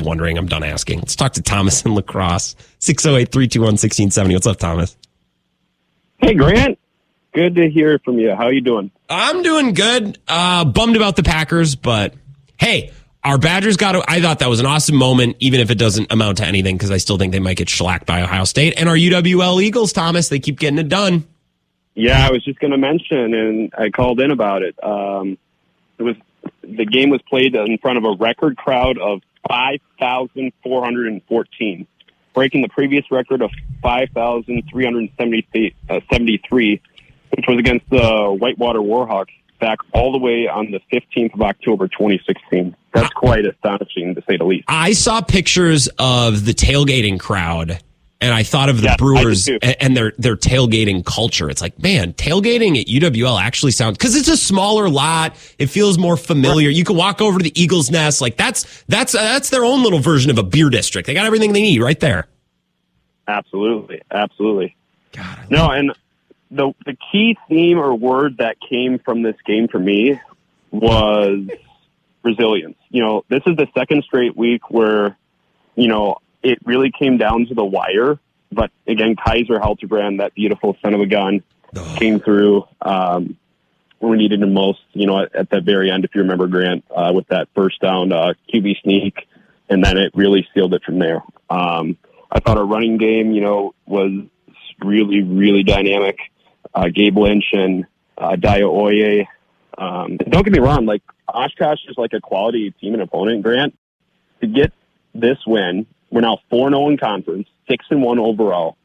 wondering. I'm done asking. Let's talk to Thomas in La Crosse. 608-321-1670. What's up, Thomas? Hey, Grant. Good to hear from you. How you doing? I'm doing good. Bummed about the Packers, but hey, our Badgers I thought that was an awesome moment, even if it doesn't amount to anything, because I still think they might get shellacked by Ohio State. And our UWL Eagles, Thomas, they keep getting it done. Yeah, I was just going to mention, and I called in about it. The game was played in front of a record crowd of 5,414, breaking the previous record of 5,373, which was against the Whitewater Warhawks back all the way on the 15th of October, 2016. That's quite astonishing, to say the least. I saw pictures of the tailgating crowd, and I thought of the Brewers and their tailgating culture. It's like, man, tailgating at UWL actually sounds, because it's a smaller lot. It feels more familiar. Right. You can walk over to the Eagles Nest. Like that's their own little version of a beer district. They got everything they need right there. Absolutely. Absolutely. God, and the key theme or word that came from this game for me was resilience. This is the second straight week where, it really came down to the wire. But again, Kaiser Halterbrand, that beautiful son of a gun, came through when we needed him most, at the very end, if you remember, Grant, with that first down QB sneak. And then it really sealed it from there. I thought our running game, was really, really dynamic. Gabe Lynch and Dio Oye. Don't get me wrong, Oshkosh is like a quality team and opponent, Grant. To get this win, we're now 4-0 in conference, 6-1 overall.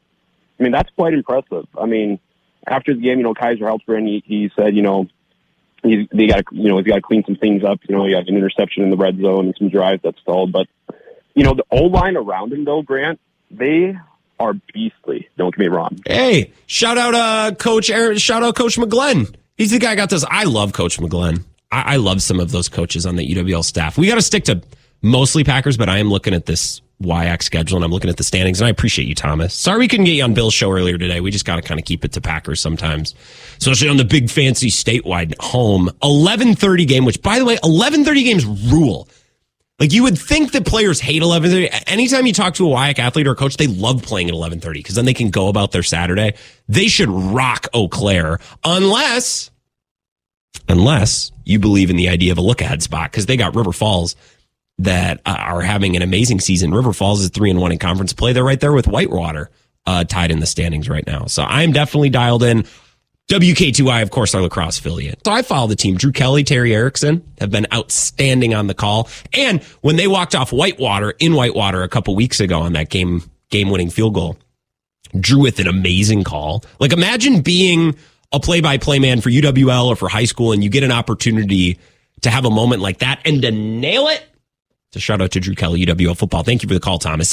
I mean, that's quite impressive. I mean, after the game, Kaiser Halterbrand, he said, he's got to clean some things up. He had an interception in the red zone and some drives that stalled. But, the O-line around him, though, Grant, they are beastly. Don't get me wrong. Hey, shout out Coach McGlenn. He's the guy who got this. I love Coach McGlenn. I love some of those coaches on the UWL staff. We got to stick to mostly Packers, but I am looking at this WIAC schedule and I'm looking at the standings, and I appreciate you, Thomas. Sorry we couldn't get you on Bill's show earlier today. We just got to kind of keep it to Packers sometimes, especially on the big fancy statewide home 11:30 game. Which, by the way, 11:30 games rule. You would think that players hate 11:30. Anytime you talk to a WIAC athlete or a coach, they love playing at 11:30 because then they can go about their Saturday. They should rock Eau Claire unless you believe in the idea of a look-ahead spot, because they got River Falls that are having an amazing season. River Falls is 3-1 in conference play. They're right there with Whitewater tied in the standings right now. So I'm definitely dialed in. WKTY, of course, our La Crosse affiliate. So I follow the team. Drew Kelly, Terry Erickson have been outstanding on the call. And when they walked off Whitewater a couple weeks ago on that game-winning field goal, Drew with an amazing call. Imagine being a play-by-play man for UWL or for high school, and you get an opportunity to have a moment like that and to nail it. So shout out to Drew Kelly, UWL football. Thank you for the call, Thomas.